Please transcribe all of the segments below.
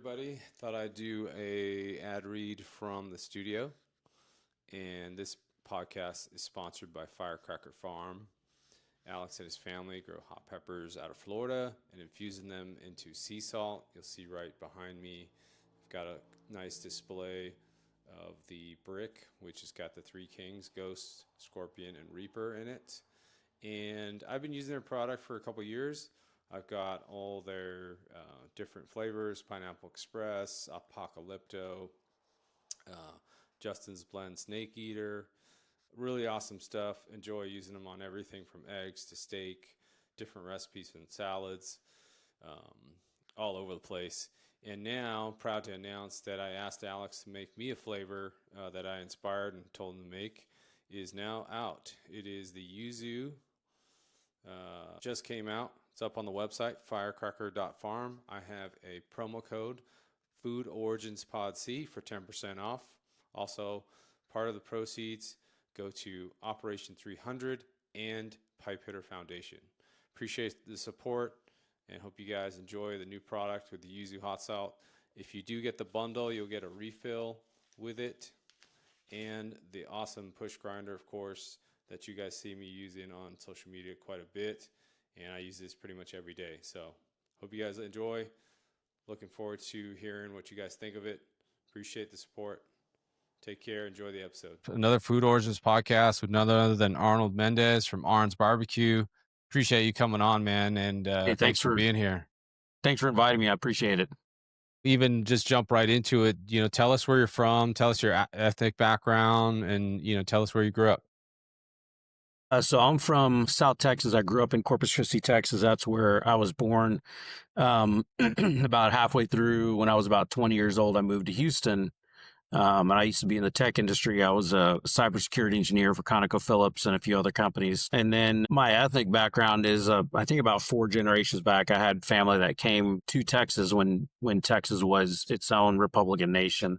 everybody. Thought I'd do a ad read from the studio. And this podcast is sponsored by Firecracker Farm. Alex and his family grow hot peppers out of Florida and infusing them into sea salt. You'll see right behind me, I've got a nice display of the brick, which has got the three kings, Ghost, Scorpion, and Reaper in it. And I've been using their product for a couple years. I've got all their different flavors, Pineapple Express, Apocalypto, Justin's Blend Snake Eater. Really awesome stuff. Enjoy using them on everything from eggs to steak, different recipes and salads, all over the place. And now, proud to announce that I asked Alex to make me a flavor that I inspired and told him to make is now out. It is the yuzu. Just came out. It's up on the website, firecracker.farm. I have a promo code, Food Origins Pod C, for 10% off. Also, part of the proceeds go to Operation 300 and Pipe Hitter Foundation. Appreciate the support and hope you guys enjoy the new product with the yuzu hot salt. If you do get the bundle, you'll get a refill with it and the awesome push grinder, of course, that you guys see me using on social media quite a bit. And I use this pretty much every day. So hope you guys enjoy. Looking forward to hearing what you guys think of it. Appreciate the support. Take care. Enjoy the episode. Another Food Origins podcast with none other than Arnold Mendez from Arn's Barbecue. Appreciate you coming on, man. And hey, thanks for being here. Thanks for inviting me. I appreciate it. Even just jump right into it. Tell us where you're from. Tell us your ethnic background and, tell us where you grew up. So I'm from South Texas. I grew up in Corpus Christi, Texas. That's where I was born. About halfway through, when I was about 20 years old, I moved to Houston. And I used to be in the tech industry. I was a cybersecurity engineer for ConocoPhillips and a few other companies. And then my ethnic background is, I think about 4 generations back, I had family that came to Texas when Texas was its own Republican nation.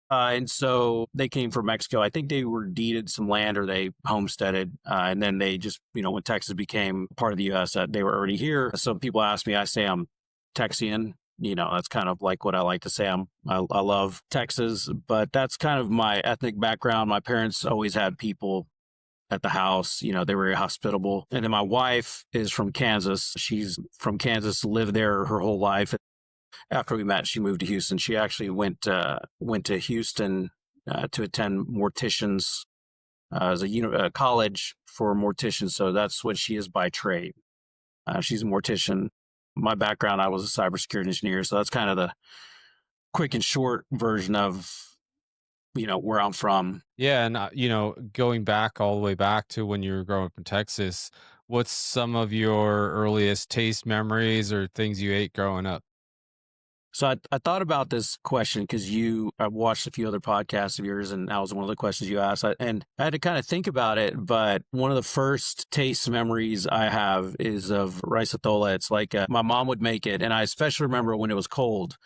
And so they came from Mexico. I think they were deeded some land or they homesteaded. And then they just, when Texas became part of the U.S., they were already here. So people ask me, I say I'm Texian. That's kind of like what I like to say. I love Texas, but that's kind of my ethnic background. My parents always had people at the house. They were very hospitable. And then my wife is from Kansas. She's from Kansas, lived there her whole life. After we met, she moved to Houston. She actually went to Houston to attend morticians as a college for morticians. So that's what she is by trade. She's a mortician. My background, I was a cybersecurity engineer. So that's kind of the quick and short version of, where I'm from. Yeah. And, going back all the way back to when you were growing up in Texas, what's some of your earliest taste memories or things you ate growing up? So I thought about this question because I watched a few other podcasts of yours, and that was one of the questions you asked. And I had to kind of think about it, but one of the first taste memories I have is of rice atola. It's like my mom would make it, and I especially remember when it was cold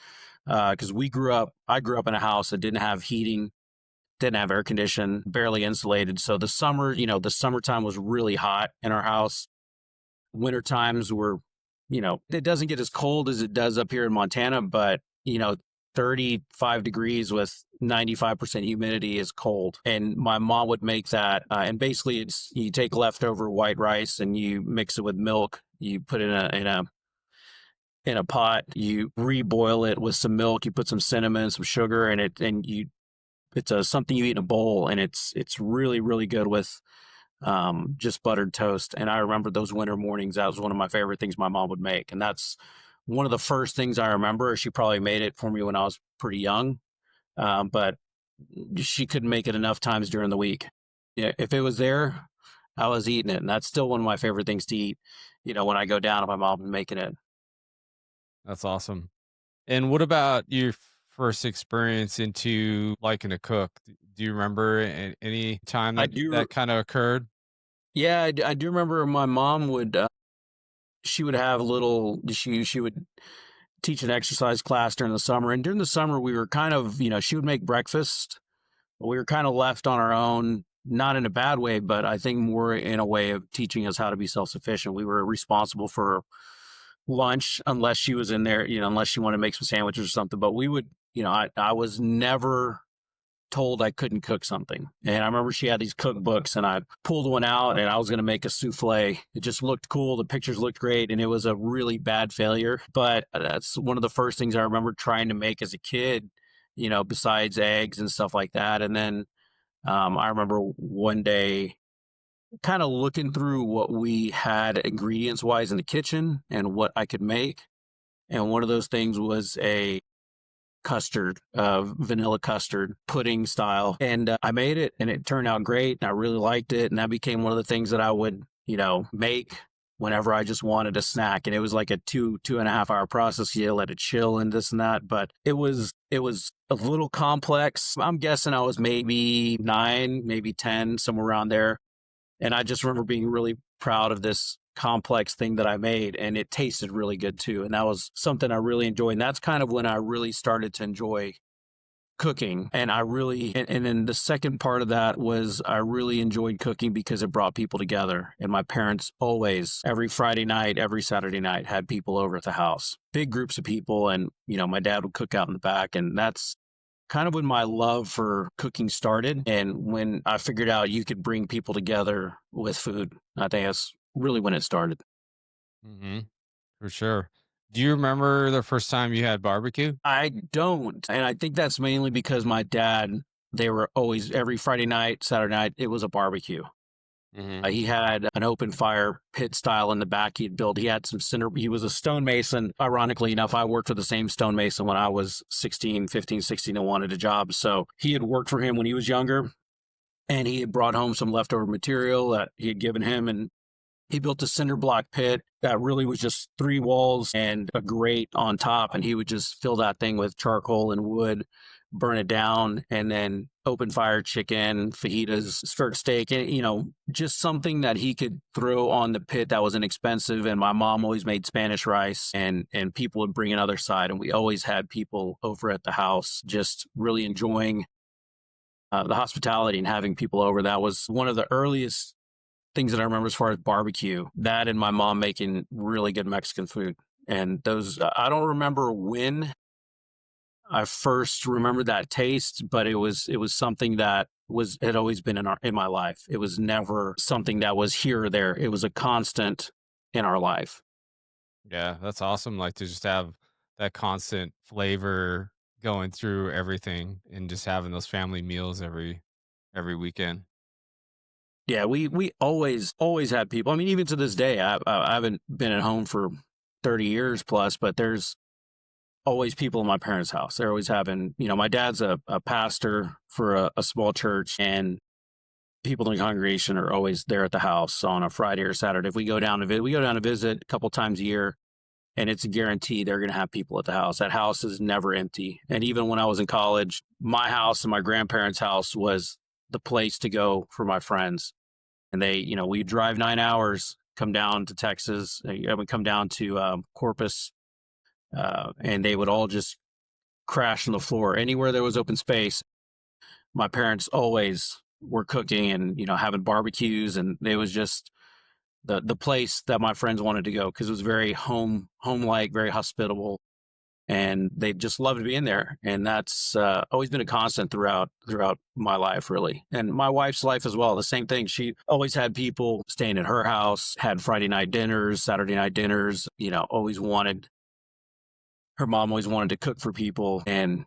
because I grew up in a house that didn't have heating, didn't have air conditioning, barely insulated. So the summertime was really hot in our house. Winter times were it doesn't get as cold as it does up here in Montana, but, 35 degrees with 95% humidity is cold. And my mom would make that. And basically you take leftover white rice and you mix it with milk. You put it in a pot, you reboil it with some milk, you put some cinnamon, some sugar in it, and it's something you eat in a bowl. And it's really, really good with just buttered toast. And I remember those winter mornings. That was one of my favorite things my mom would make. And that's one of the first things I remember. She probably made it for me when I was pretty young. But she couldn't make it enough times during the week. Yeah, if it was there, I was eating it. And that's still one of my favorite things to eat, when I go down, if my mom's making it. That's awesome. And what about your first experience into liking to cook? Do you remember any time that kind of occurred? Yeah, I do remember my mom would, she would have she would teach an exercise class during the summer. And during the summer, we were kind of, she would make breakfast. We were kind of left on our own, not in a bad way, but I think more in a way of teaching us how to be self-sufficient. We were responsible for lunch unless she was in there, unless she wanted to make some sandwiches or something. But we would, I was never told I couldn't cook something. And I remember she had these cookbooks and I pulled one out and I was going to make a souffle. It just looked cool. The pictures looked great and it was a really bad failure. But that's one of the first things I remember trying to make as a kid, besides eggs and stuff like that. And then I remember one day kind of looking through what we had ingredients wise in the kitchen and what I could make. And one of those things was a custard, vanilla custard pudding style. And I made it and it turned out great. And I really liked it. And that became one of the things that I would, make whenever I just wanted a snack. And it was like a 2.5 hour process. You let it chill and this and that. But it was a little complex. I'm guessing I was maybe 9, maybe 10, somewhere around there. And I just remember being really proud of this complex thing that I made, and it tasted really good too. And that was something I really enjoyed. And that's kind of when I really started to enjoy cooking. And and then the second part of that was I really enjoyed cooking because it brought people together. And my parents always, every Friday night, every Saturday night, had people over at the house, big groups of people. And, my dad would cook out in the back. And that's kind of when my love for cooking started. And when I figured out you could bring people together with food, I think that's really when it started. Hmm. For sure. Do you remember the first time you had barbecue? I don't. And I think that's mainly because my dad, they were always, every Friday night, Saturday night, it was a barbecue. Hmm. He had an open fire pit style in the back he'd built. He had some cinder. He was a stonemason. Ironically enough, I worked for the same stonemason when I was 15, 16, and wanted a job. So he had worked for him when he was younger, and he had brought home some leftover material that he had given him. And he built a cinder block pit that really was just 3 walls and a grate on top. And he would just fill that thing with charcoal and wood, burn it down, and then open fire chicken, fajitas, skirt steak, and, just something that he could throw on the pit that was inexpensive. And my mom always made Spanish rice, and people would bring another side. And we always had people over at the house just really enjoying the hospitality and having people over. That was one of the earliest things that I remember as far as barbecue, that and my mom making really good Mexican food. And those, I don't remember when I first remembered that taste, but it was something that had always been in my life. It was never something that was here or there. It was a constant in our life. Yeah, that's awesome. Like to just have that constant flavor going through everything and just having those family meals every weekend. Yeah, we always had people. I mean, even to this day, I haven't been at home for 30 years plus, but there's always people in my parents' house. They're always having, my dad's a pastor for a small church, and people in the congregation are always there at the house on a Friday or Saturday. If we go down to visit a couple times a year, and it's a guarantee they're going to have people at the house. That house is never empty. And even when I was in college, my house and my grandparents' house was the place to go for my friends. And they, we drive 9 hours, come down to Texas, would come down to Corpus, and they would all just crash on the floor. Anywhere there was open space, my parents always were cooking and, having barbecues. And it was just the place that my friends wanted to go because it was very home-like, very hospitable. And they just loved being there. And that's always been a constant throughout my life, really. And my wife's life as well, the same thing. She always had people staying at her house, had Friday night dinners, Saturday night dinners, her mom always wanted to cook for people. And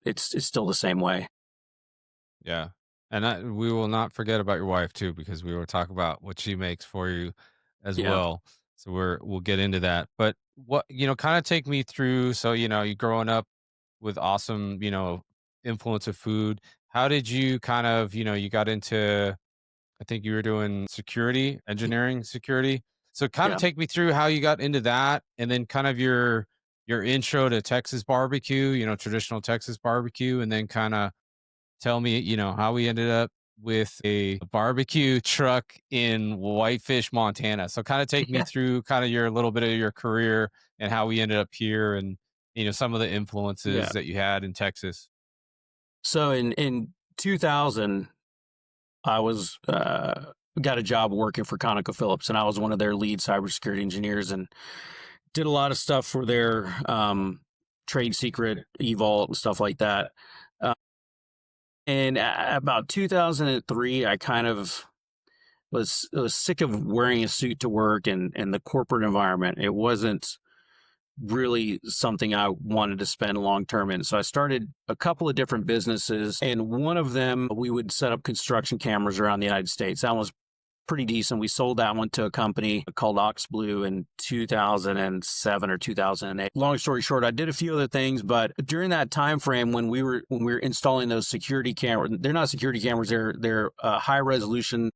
it's still the same way. Yeah. And we will not forget about your wife too, because we will talk about what she makes for you as Yeah. well. So we'll get into that. But what, kind of take me through. So, you growing up with awesome, influence of food. How did you kind of, you got into, I think you were doing engineering security. So kind of Yeah. take me through how you got into that and then kind of your intro to Texas barbecue, traditional Texas barbecue, and then kind of tell me, how we ended up with a barbecue truck in Whitefish, Montana. So kind of take me Yeah. through kind of your little bit of your career and how we ended up here and some of the influences Yeah. that you had in Texas. So in 2000, I was got a job working for ConocoPhillips, and I was one of their lead cybersecurity engineers. And did a lot of stuff for their trade secret, eVault, and stuff like that. Uh, and about 2003, I kind of was sick of wearing a suit to work and the corporate environment. It wasn't really something I wanted to spend long term in. So I started a couple of different businesses, and one of them, we would set up construction cameras around the United States. That was pretty decent. We sold that one to a company called OxBlue in 2007 or 2008. Long story short, I did a few other things, but during that time frame when we were installing those security cameras, they're not security cameras, they're high resolution.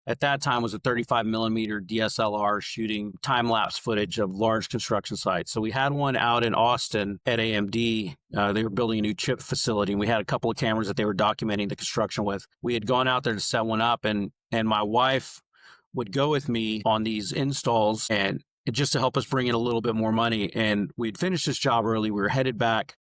At that time was a 35 millimeter DSLR shooting time-lapse footage of large construction sites. So we had one out in Austin at AMD. They were building a new chip facility, and we had a couple of cameras that they were documenting the construction with. We had gone out there to set one up, and my wife would go with me on these installs and just to help us bring in a little bit more money. And we'd finished this job early. We were headed back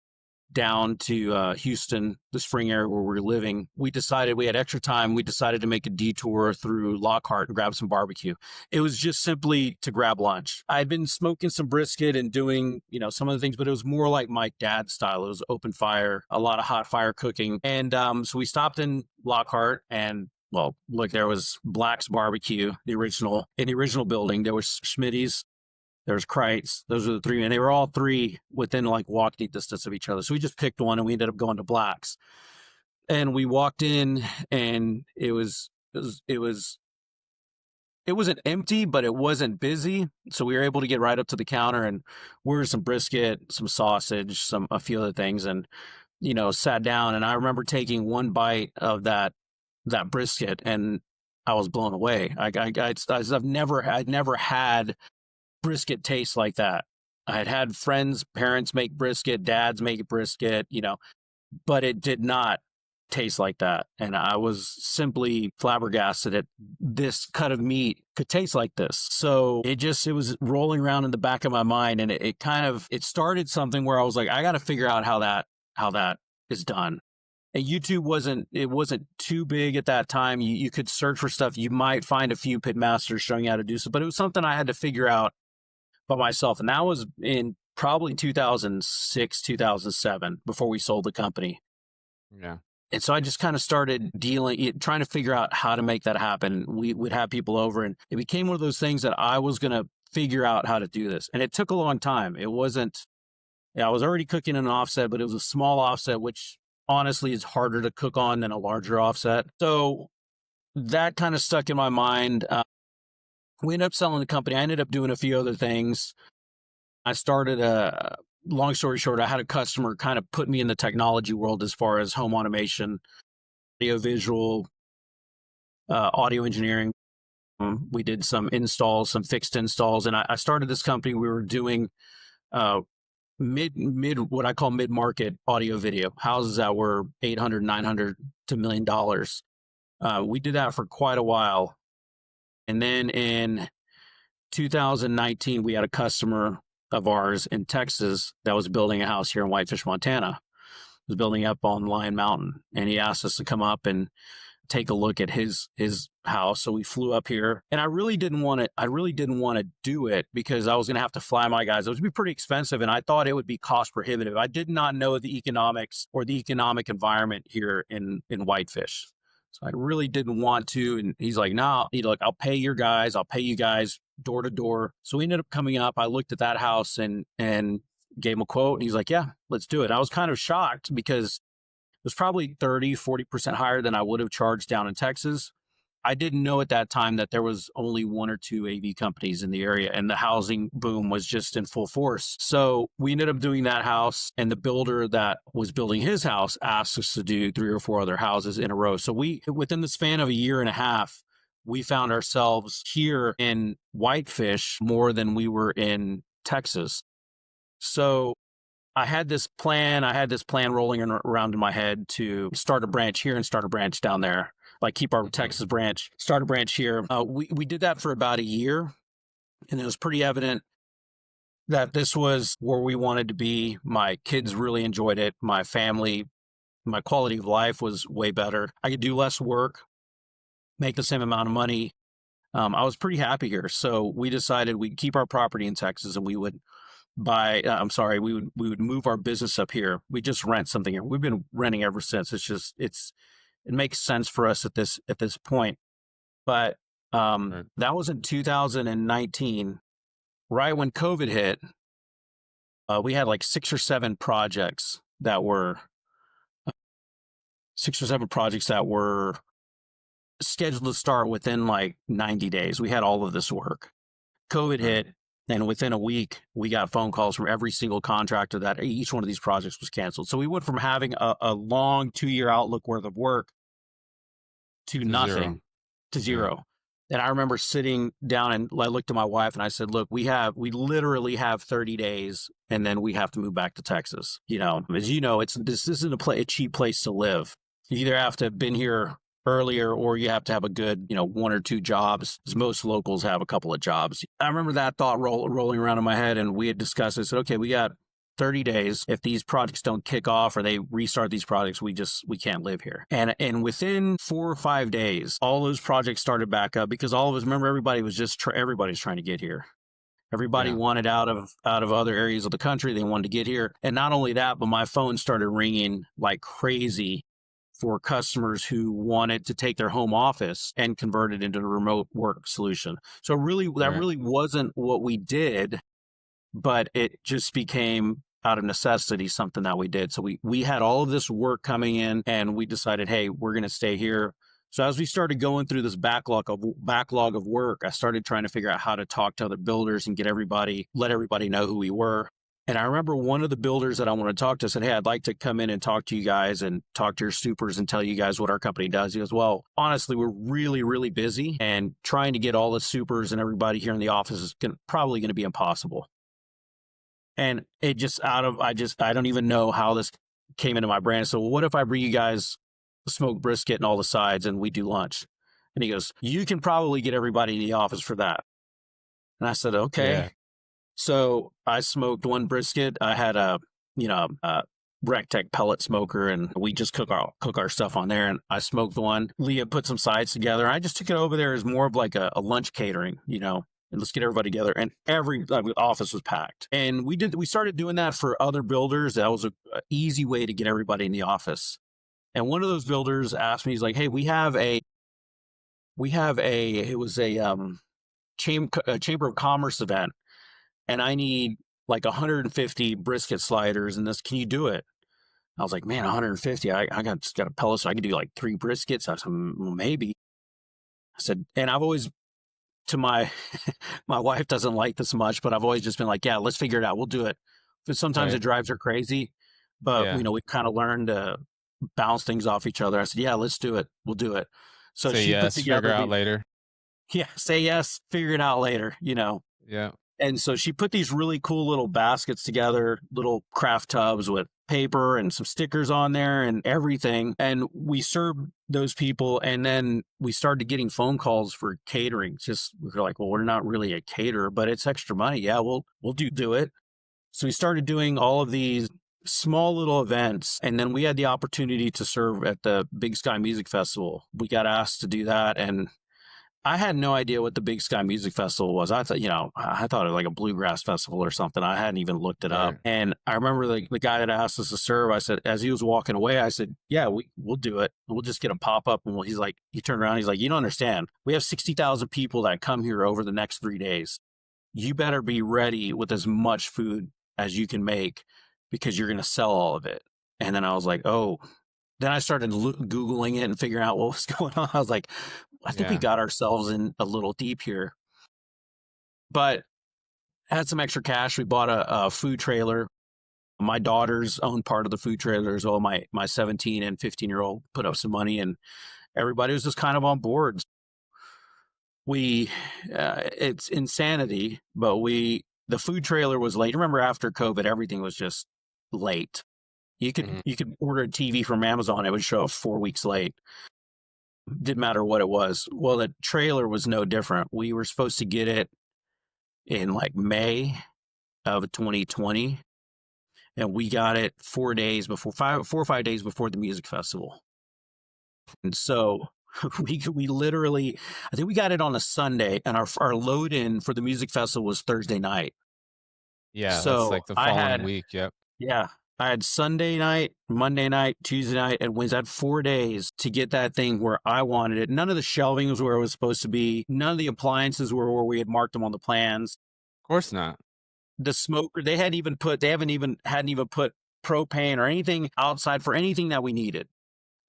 down to Houston, the spring area where we were living. We decided we had extra time. We decided to make a detour through Lockhart and grab some barbecue. It was just simply to grab lunch. I'd been smoking some brisket and doing, some of the things, but it was more like my dad's style. It was open fire, a lot of hot fire cooking. And so we stopped in Lockhart and look, there was Black's Barbecue, in the original building. There was Schmitty's, there was Kreitz. Those were the three, and they were all three within like walking distance of each other. So we just picked one, and we ended up going to Black's. And we walked in, and it wasn't empty, but it wasn't busy. So we were able to get right up to the counter and order some brisket, some sausage, a few other things, and sat down. And I remember taking one bite of that brisket, and I was blown away. I'd never had brisket taste like that. I had friends, parents make brisket, dads make brisket, but it did not taste like that. And I was simply flabbergasted that this cut of meat could taste like this. So it was rolling around in the back of my mind, and it started something where I was like, I got to figure out how that is done. And YouTube wasn't too big at that time. You could search for stuff. You might find a few pit masters showing you how to do so, but it was something I had to figure out by myself. And that was in probably 2006, 2007, before we sold the company. Yeah. And so I just kind of started trying to figure out how to make that happen. We would have people over, and it became one of those things that I was going to figure out how to do this. And it took a long time. It wasn't, I was already cooking in an offset, but it was a small offset, which honestly is harder to cook on than a larger offset. So that kind of stuck in my mind. We ended up selling the company. I ended up doing a few other things. I started long story short, I had a customer kind of put me in the technology world as far as home automation, audio visual, audio engineering. We did some installs, some fixed installs. And I started this company. We were doing what I call mid-market audio video, houses that were $800, $900 to $1 million. We did that for quite a while. And then in 2019, we had a customer of ours in Texas that was building a house here in Whitefish, Montana. He was building up on Lion Mountain, and he asked us to come up and take a look at his house. So we flew up here, and I really didn't want to do it because I was going to have to fly my guys. It would be pretty expensive, and I thought it would be cost prohibitive. I did not know the economics or the economic environment here in Whitefish. So I really didn't want to. And he's like, no, I'll pay your guys. I'll pay you guys door to door. So we ended up coming up. I looked at that house and gave him a quote. And he's like, yeah, let's do it. I was kind of shocked because it was probably 30-40% higher than I would have charged down in Texas. I didn't know at that time that there was only one or two AV companies in the area, and the housing boom was just in full force. So we ended up doing that house, and the builder that was building his house asked us to do 3 or 4 other houses in a row. So within the span of a year and a half, we found ourselves here in Whitefish more than we were in Texas. So I had this plan rolling around in my head to start a branch here and start a branch down there. Like keep our Texas branch, start a branch here. We did that for about a year, and it was pretty evident that this was where we wanted to be. My kids really enjoyed it. My family, my quality of life was way better. I could do less work, make the same amount of money. I was pretty happy here. So we decided we'd keep our property in Texas, and we would I'm sorry, we would move our business up here. We just rent something here. We've been renting ever since. It makes sense for us at this point. But Right. that was in 2019, right when COVID hit. We had like six or seven projects that were scheduled to start within like 90 days. We had all of this work. COVID Right. hit, and within a week, we got phone calls from every single contractor that each one of these projects was canceled. So we went from having a long 2-year outlook worth of work to To zero. nothing, to Yeah. zero. And I remember sitting down and I looked at my wife and I said, look, we literally have 30 days and then we have to move back to Texas. You know, as you know, this isn't a cheap place to live. You either have to have been here earlier or you have to have a good, 1 or 2 jobs, because most locals have a couple of jobs. I remember that thought rolling around in my head, and we had discussed it. I said, okay, we got 30 days. If these projects don't kick off or they restart these projects, we can't live here. And within 4 or 5 days, all those projects started back up, because all of us, remember, everybody's trying to get here. Everybody Yeah. wanted out of other areas of the country. They wanted to get here. And not only that, but my phone started ringing like crazy for customers who wanted to take their home office and convert it into a remote work solution. So that Right. really wasn't what we did, but it just became, out of necessity, something that we did. So we had all of this work coming in, and we decided, hey, we're going to stay here. So as we started going through this backlog of work, I started trying to figure out how to talk to other builders and let everybody know who we were. And I remember one of the builders that I want to talk to said, hey, I'd like to come in and talk to you guys and talk to your supers and tell you guys what our company does. He goes, well, honestly, we're really, really busy, and trying to get all the supers and everybody here in the office is probably going to be impossible. And it just I don't even know how this came into my brain. So what if I bring you guys smoked brisket and all the sides and we do lunch? And he goes, you can probably get everybody in the office for that. And I said, Yeah. okay. So I smoked one brisket. I had a Rectech pellet smoker, and we just cook our stuff on there. And I smoked one. Leah put some sides together. I just took it over there as more of like a lunch catering, and let's get everybody together. And the office was packed. And we started doing that for other builders. That was a easy way to get everybody in the office. And one of those builders asked me, he's like, hey, it was a Chamber of Commerce event, and I need like 150 brisket sliders, and can you do it? I was like, man, 150. I just got a pellet, so I could do like 3 briskets. I said, well, maybe. I said, and I've always, to my my wife doesn't like this much, but I've always just been like, yeah, let's figure it out. We'll do it. But sometimes Right. it drives her crazy, but Yeah. we kind of learned to bounce things off each other. I said, yeah, let's do it. We'll do it. So Say she put yes, figure together out later. yeah, say yes, figure it out later. Yeah. And so she put these really cool little baskets together, little craft tubs with paper and some stickers on there and everything. And we served those people. And then we started getting phone calls for catering. We were like, well, we're not really a caterer, but it's extra money. Yeah, we'll do it. So we started doing all of these small little events. And then we had the opportunity to serve at the Big Sky Music Festival. We got asked to do that. And I had no idea what the Big Sky Music Festival was. I thought, I thought it was like a bluegrass festival or something. I hadn't even looked it up. Right. And I remember the guy that asked us to serve, I said, as he was walking away, I said, yeah, we'll do it. We'll just get a pop up. And he turned around. He's like, you don't understand. We have 60,000 people that come here over the next 3 days. You better be ready with as much food as you can make, because you're going to sell all of it. And then I was like, oh. Then I started Googling it and figuring out what was going on. I was like, I think we Yeah. got ourselves in a little deep here. But had some extra cash. We bought a food trailer. My daughters own part of the food trailer as well. My 17 and 15-year-old put up some money, and everybody was just kind of on board. It's insanity, but the food trailer was late. Remember, after COVID, everything was just late. You Mhm. could order a TV from Amazon, it would show up 4 weeks late. Didn't matter what it was. Well, the trailer was no different. We were supposed to get it in like May of 2020, and we got it 4 or 5 days before the music festival. And so we literally, I think we got it on a Sunday, and our load in for the music festival was Thursday night. Yeah, that's So like the I following had, week. Yep. yeah, I had Sunday night, Monday night, Tuesday night, and Wednesday. I had 4 days to get that thing where I wanted it. None of the shelving was where it was supposed to be. None of the appliances were where we had marked them on the plans. Of course not. The smoker, hadn't even put propane or anything outside for anything that we needed.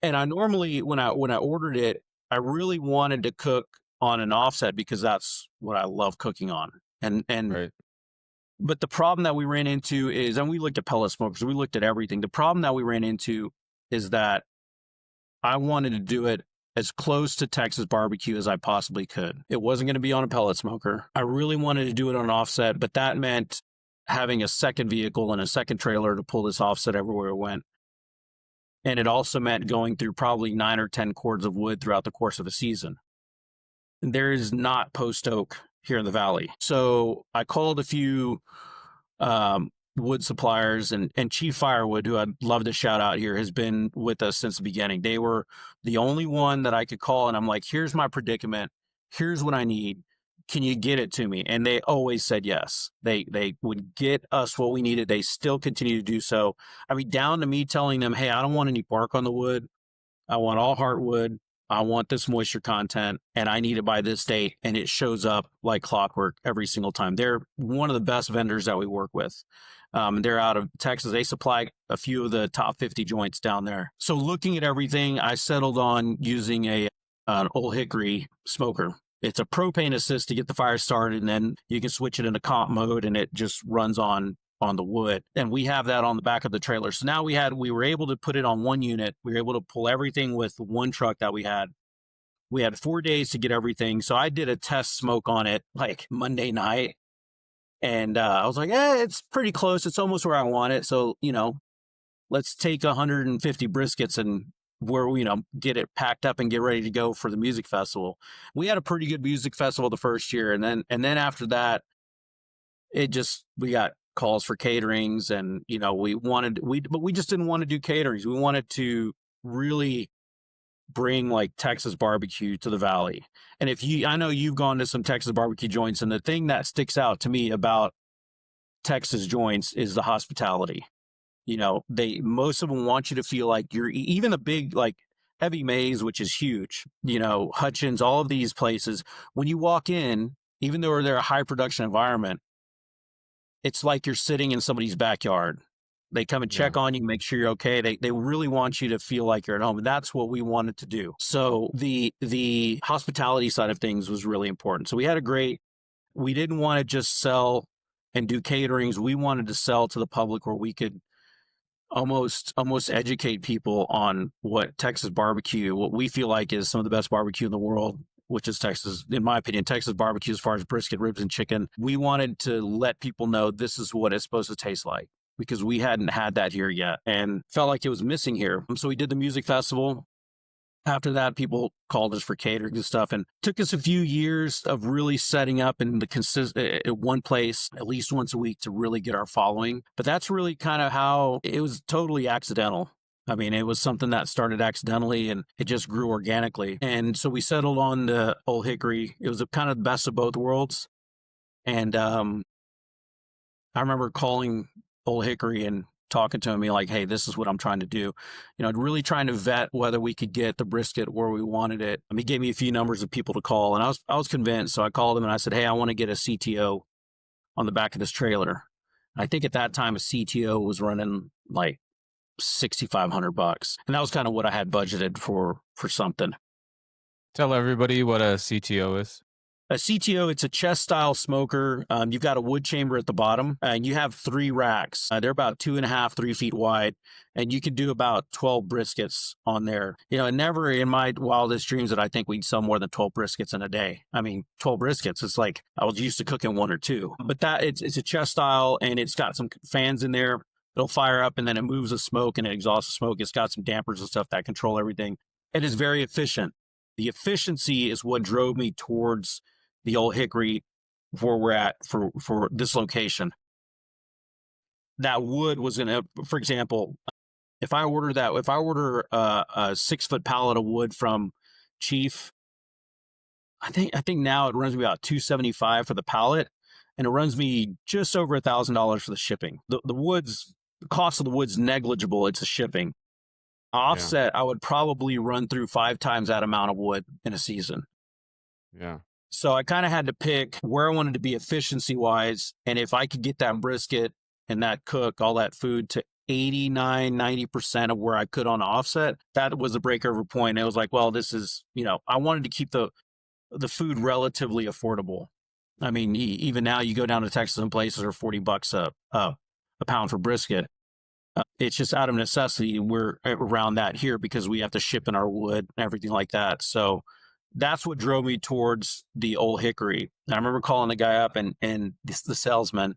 And I normally, when I ordered it, I really wanted to cook on an offset because that's what I love cooking on. And Right. but the problem that we ran into is, and we looked at pellet smokers, we looked at everything. The problem that we ran into is that I wanted to do it as close to Texas barbecue as I possibly could. It wasn't going to be on a pellet smoker. I really wanted to do it on an offset, but that meant having a second vehicle and a second trailer to pull this offset everywhere it went. And it also meant going through probably 9 or 10 cords of wood throughout the course of a season. There is not post oak here in the valley. So I called a few wood suppliers, and Chief Firewood, who I'd love to shout out here, has been with us since the beginning. They were the only one that I could call, and I'm like, here's my predicament. Here's what I need. Can you get it to me? And they always said yes. They would get us what we needed. They still continue to do so. I mean, down to me telling them, hey, I don't want any bark on the wood. I want all heartwood. I want this moisture content, and I need it by this date. And it shows up like clockwork every single time. They're one of the best vendors that we work with. They're out of Texas. They supply a few of the top 50 joints down there. So looking at everything, I settled on using an Old Hickory smoker. It's a propane assist to get the fire started, and then you can switch it into comp mode, and it just runs on the wood. And we have that on the back of the trailer. So now we were able to put it on one unit. We were able to pull everything with one truck that we had. We had 4 days to get everything. So I did a test smoke on it like Monday night. And I was like, it's pretty close. It's almost where I want it. So, let's take 150 briskets and get it packed up and get ready to go for the music festival. We had a pretty good music festival the first year. And then after that, we got calls for caterings, and but we just didn't want to do caterings. We wanted to really bring like Texas barbecue to the valley. And I know you've gone to some Texas barbecue joints, and the thing that sticks out to me about Texas joints is the hospitality. Most of them want you to feel like you're, even the big like Heavy Maze, which is huge, Hutchins, all of these places, when you walk in, even though they're a high production environment, it's like you're sitting in somebody's backyard. They come and check on you, make sure you're okay. They really want you to feel like you're at home. And that's what we wanted to do. So the hospitality side of things was really important. So we didn't want to just sell and do caterings. We wanted to sell to the public where we could almost educate people on what Texas barbecue, what we feel like is some of the best barbecue in the world, which is Texas, in my opinion, Texas barbecue as far as brisket, ribs, and chicken. We wanted to let people know this is what it's supposed to taste like, because we hadn't had that here yet and felt like it was missing here. So we did the music festival. After that, people called us for catering and stuff, and took us a few years of really setting up in at one place at least once a week to really get our following. But that's really kind of how it was. Totally accidental. I mean, it was something that started accidentally and it just grew organically. And so we settled on the Old Hickory. It was a kind of the best of both worlds. And I remember calling Old Hickory and talking to him, like, hey, this is what I'm trying to do. Really trying to vet whether we could get the brisket where we wanted it. He gave me a few numbers of people to call, and I was convinced. So I called him and I said, hey, I want to get a CTO on the back of this trailer. I think at that time a CTO was running like $6,500, and that was kind of what I had budgeted for something. Tell everybody what a CTO is. A CTO, it's a chest style smoker. You've got a wood chamber at the bottom, and you have 3 racks. They're about 2.5, 3 feet wide, and you can do about 12 briskets on there. Never in my wildest dreams did I think we'd sell more than 12 briskets in a day. 12 briskets, it's like I was used to cooking 1 or 2. But it's a chest style, and it's got some fans in there. It'll fire up, and then it moves the smoke, and it exhausts the smoke. It's got some dampers and stuff that control everything. It is very efficient. The efficiency is what drove me towards the Old Hickory, where we're at for this location. That wood was for example, if I order a 6-foot pallet of wood from Chief, I think now it runs me about $275 for the pallet. and it runs me just over $1,000 for the shipping. The cost of the wood's negligible. It's a shipping. Yeah. Offset, I would probably run through 5 times that amount of wood in a season. Yeah. So I kind of had to pick where I wanted to be efficiency wise. And if I could get that brisket and that cook, all that food to 89, 90% of where I could on offset, that was a breakover point. It was like, well, this is, I wanted to keep the food relatively affordable. I mean, even now you go down to Texas and places are $40 a pound for brisket. It's just out of necessity. We're around that here because we have to ship in our wood and everything like that. So that's what drove me towards the Old Hickory. And I remember calling the guy up and the salesman,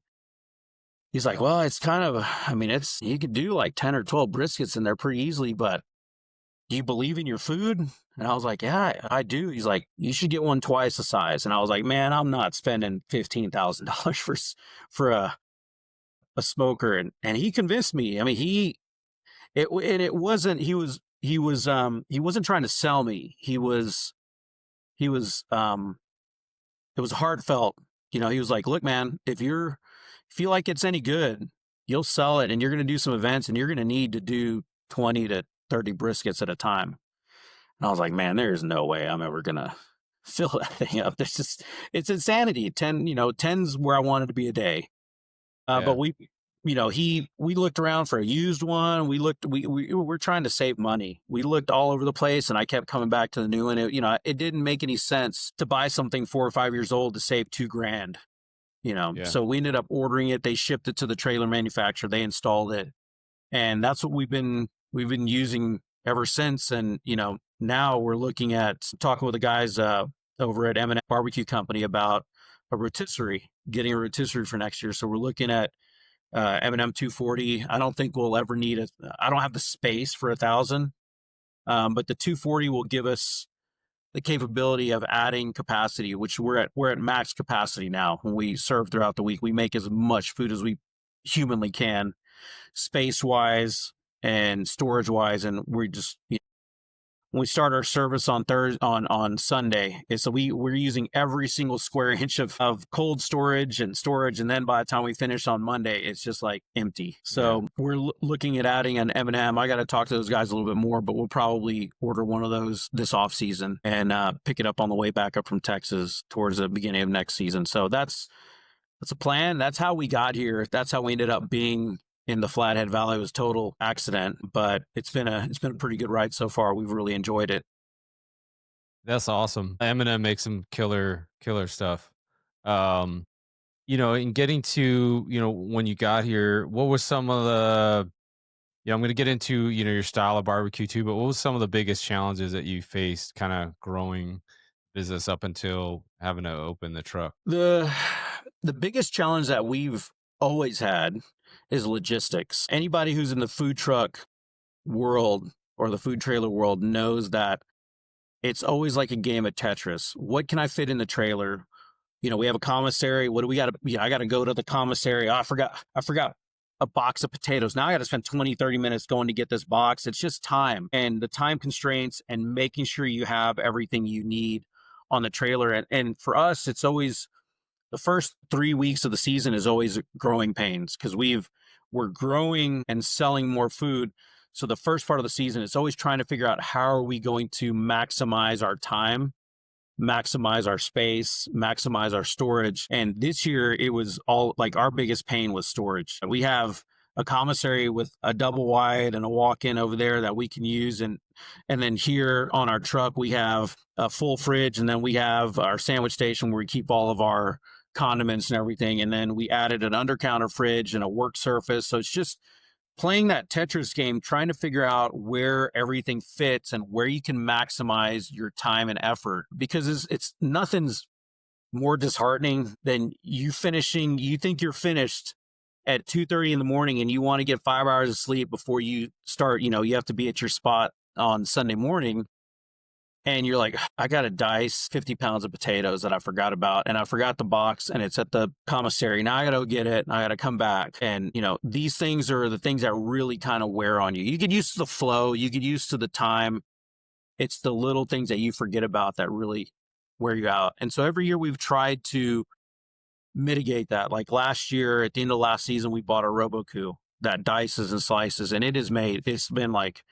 he's like, well, it's kind of, I mean, you could do like 10 or 12 briskets in there pretty easily, but do you believe in your food? And I was like, yeah, I do. He's like, you should get one twice the size. And I was like, man, I'm not spending $15,000 for a smoker. And he convinced me. I mean, it wasn't, he wasn't trying to sell me. It was heartfelt. He was like, look, man, if you feel like it's any good, you'll sell it and you're going to do some events and you're going to need to do 20 to 30 briskets at a time. And I was like, man, there's no way I'm ever going to fill that thing up. It's insanity. 10's where I wanted to be a day. But we looked around for a used one. We were trying to save money. We looked all over the place and I kept coming back to the new one. It didn't make any sense to buy something 4 or 5 years old to save $2,000, So we ended up ordering it. They shipped it to the trailer manufacturer. They installed it. And that's what we've been using ever since. And, now we're looking at talking with the guys over at M&M Barbecue Company about getting a rotisserie for next year. So we're looking at M&M 240. I don't think we'll ever need I don't have the space for 1,000, but the 240 will give us the capability of adding capacity, which we're at max capacity now. When we serve throughout the week, we make as much food as we humanly can, space wise and storage wise, and we just. When we start our service on Sunday, so we're using every single square inch of cold storage, and then by the time we finish on Monday, it's just like empty. So we're looking at adding an M&M. I got to talk to those guys a little bit more, but we'll probably order one of those this off season and pick it up on the way back up from Texas towards the beginning of next season. So that's a plan. That's how we got here. That's how we ended up being in the Flathead Valley. It was total accident, but it's been a pretty good ride so far. We've really enjoyed it. That's awesome. Eminem makes some killer stuff. And getting to, when you got here, what was some of the, I'm going to get into, your style of barbecue too, but what was some of the biggest challenges that you faced kind of growing business up until having to open the truck? The biggest challenge that we've always had is logistics. Anybody who's in the food truck world or the food trailer world knows that it's always like a game of Tetris. What can I fit in the trailer? We have a commissary. What do we got to, I got to go to the commissary. Oh, I forgot a box of potatoes. Now I got to spend 20, 30 minutes going to get this box. It's just time and the time constraints and making sure you have everything you need on the trailer. And for us, it's always the first 3 weeks of the season is always growing pains because we're growing and selling more food. So the first part of the season, it's always trying to figure out how are we going to maximize our time, maximize our space, maximize our storage. And this year it was all like our biggest pain was storage. We have a commissary with a double wide and a walk-in over there that we can use. And then here on our truck, we have a full fridge. And then we have our sandwich station where we keep all of our condiments and everything. And then we added an under-counter fridge and a work surface. So it's just playing that Tetris game, trying to figure out where everything fits and where you can maximize your time and effort, because it's nothing's more disheartening than you think you're finished at 2:30 in the morning and you want to get 5 hours of sleep before you start, you have to be at your spot on Sunday morning. And you're like, I got to dice 50 pounds of potatoes that I forgot about. And I forgot the box and it's at the commissary. Now I got to go get it. And I got to come back. And, these things are the things that really kind of wear on you. You get used to the flow. You get used to the time. It's the little things that you forget about that really wear you out. And so every year we've tried to mitigate that. Like last year, at the end of last season, we bought a Roboku that dices and slices, and it's been like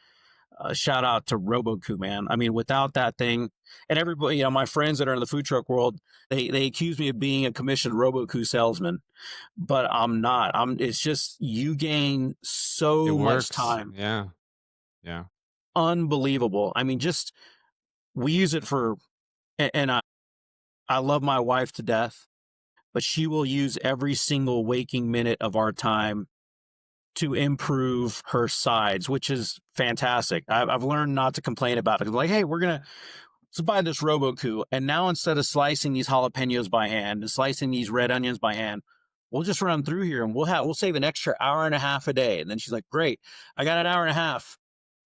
a shout out to Roboku, man. I mean, without that thing, and everybody, my friends that are in the food truck world, they accuse me of being a commissioned Roboku salesman, but I'm not. It's just you gain It so much works. time. Yeah. Yeah. Unbelievable. I mean, just we use it for, and I love my wife to death, but she will use every single waking minute of our time to improve her sides, which is fantastic. I've learned not to complain about it. Like, hey, let's buy this Roboku. And now instead of slicing these jalapenos by hand and slicing these red onions by hand, we'll just run through here and we'll save an extra hour and a half a day. And then she's like, great, I got an hour and a half.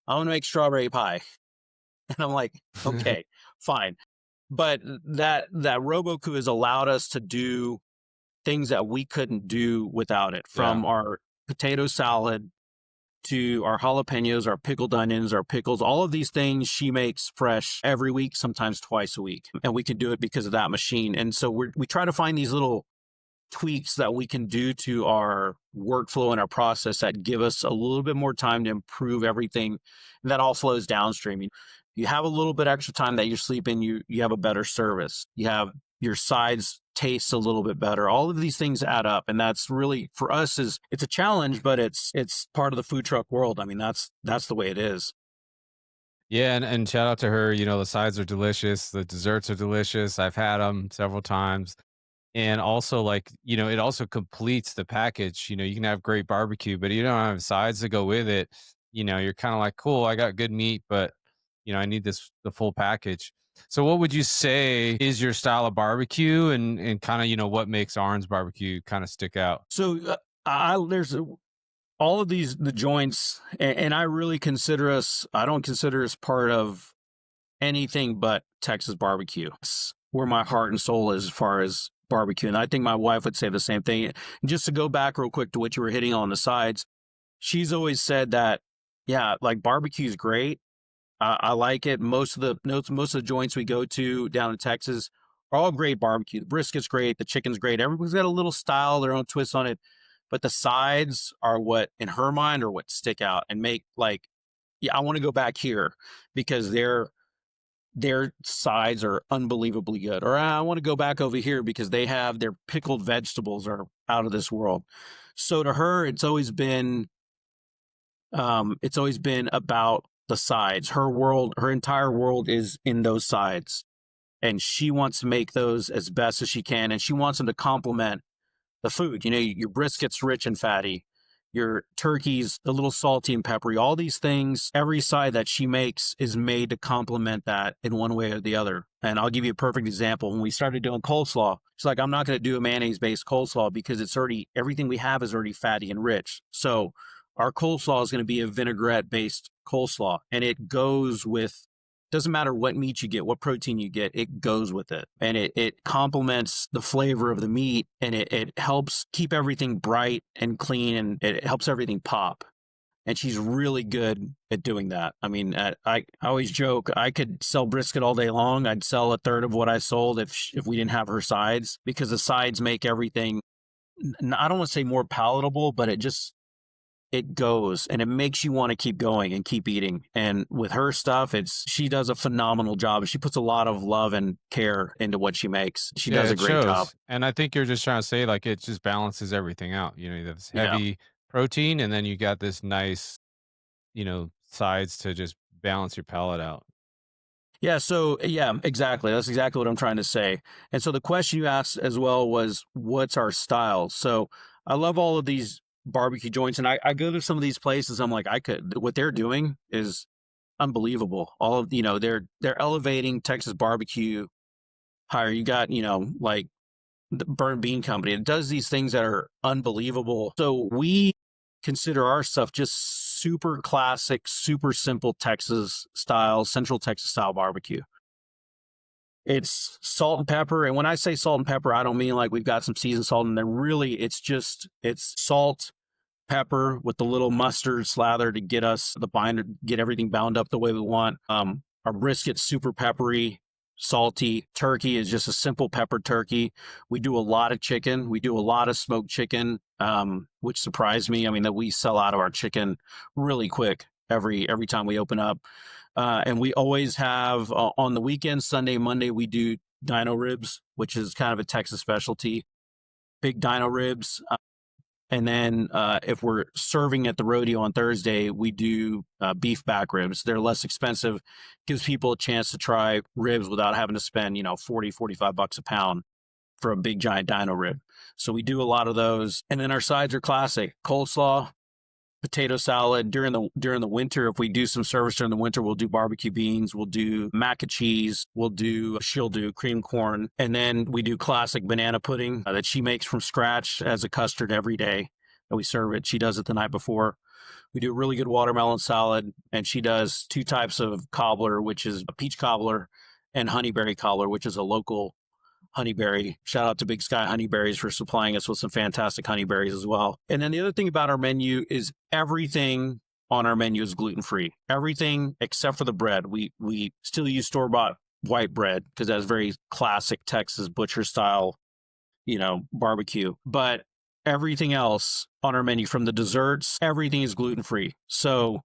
I want to make strawberry pie. And I'm like, okay, fine. But that Roboku has allowed us to do things that we couldn't do without it, Yeah. from our potato salad to our jalapenos, our pickled onions, our pickles, all of these things she makes fresh every week, sometimes twice a week. And we can do it because of that machine. And so we try to find these little tweaks that we can do to our workflow and our process that give us a little bit more time to improve everything. And that all flows downstream. You have a little bit extra time that you're sleeping, you have a better service. You have your sides taste a little bit better. All of these things add up, and that's really, for us, it's a challenge, but it's part of the food truck world. I mean, that's the way it is. Yeah, and shout out to her. The sides are delicious. The desserts are delicious. I've had them several times. And also, like, it also completes the package. You can have great barbecue, but you don't have sides to go with it. You're kind of like, cool, I got good meat, but I need the full package. So what would you say is your style of barbecue, and kind of, what makes Arn's barbecue kind of stick out? So there's all of the joints, and I really I don't consider us part of anything but Texas barbecue. It's where my heart and soul is as far as barbecue. And I think my wife would say the same thing. And just to go back real quick to what you were hitting on the sides, she's always said that, yeah, like barbecue is great. I like it. Most of the joints we go to down in Texas are all great barbecue. The brisket's great. The chicken's great. Everybody's got a little style, their own twist on it. But the sides are what, in her mind, are what stick out and make like, yeah, I want to go back here because their sides are unbelievably good. Or I want to go back over here because their pickled vegetables are out of this world. So to her, it's always been about the sides. Her entire world is in those sides, and she wants to make those as best as she can, and she wants them to complement the food. Your brisket's rich and fatty. Your turkey's a little salty and peppery. All these things, every side that she makes is made to complement that in one way or the other. And I'll give you a perfect example. When we started doing coleslaw, she's like, I'm not going to do a mayonnaise-based coleslaw because everything we have is already fatty and rich. So our coleslaw is going to be a vinaigrette-based coleslaw, and it goes with, doesn't matter what meat you get, what protein you get, it goes with it. And it complements the flavor of the meat, and it helps keep everything bright and clean, and it helps everything pop. And she's really good at doing that. I mean, I always joke, I could sell brisket all day long. I'd sell a third of what I sold if we didn't have her sides, because the sides make everything, I don't want to say more palatable, but it goes and it makes you want to keep going and keep eating. And with her stuff, she does a phenomenal job. She puts a lot of love and care into what she makes. She does a It great job. shows. And I think you're just trying to say, like, it just balances everything out. You have this Yeah. heavy protein, and then you got this nice, sides to just balance your palate out. Yeah. So, yeah, exactly. That's exactly what I'm trying to say. And so the question you asked as well was, what's our style? So I love all of these barbecue joints, and I go to some of these places. I'm like, what they're doing is unbelievable. All of, they're elevating Texas barbecue higher. You got, like the Burnt Bean Company. It does these things that are unbelievable. So we consider our stuff just super classic, super simple Texas style, Central Texas style barbecue. It's salt and pepper. And when I say salt and pepper, I don't mean like we've got some seasoned salt in there. Really, it's salt, pepper with the little mustard slather to get us the binder, get everything bound up the way we want. Our brisket's super peppery, salty. Turkey is just a simple peppered turkey. We do a lot of chicken. We do a lot of smoked chicken, which surprised me. I mean, that we sell out of our chicken really quick every time we open up. And we always have on the weekends, Sunday, Monday, we do dino ribs, which is kind of a Texas specialty. Big dino ribs. And then if we're serving at the rodeo on Thursday, we do beef back ribs. They're less expensive, gives people a chance to try ribs without having to spend, $40-$45 a pound for a big giant dino rib. So we do a lot of those. And then our sides are classic: coleslaw, potato salad. During the winter, if we do some service during the winter, we'll do barbecue beans, we'll do mac and cheese, she'll do cream corn, and then we do classic banana pudding that she makes from scratch as a custard every day that we serve it. She does it the night before. We do a really good watermelon salad, and she does two types of cobbler, which is a peach cobbler and honeyberry cobbler, which is a local honeyberry. Shout out to Big Sky Honeyberries for supplying us with some fantastic honeyberries as well. And then the other thing about our menu is everything on our menu is gluten-free. Everything except for the bread. We still use store-bought white bread because that's very classic Texas butcher style, barbecue. But everything else on our menu, from the desserts, everything is gluten-free. So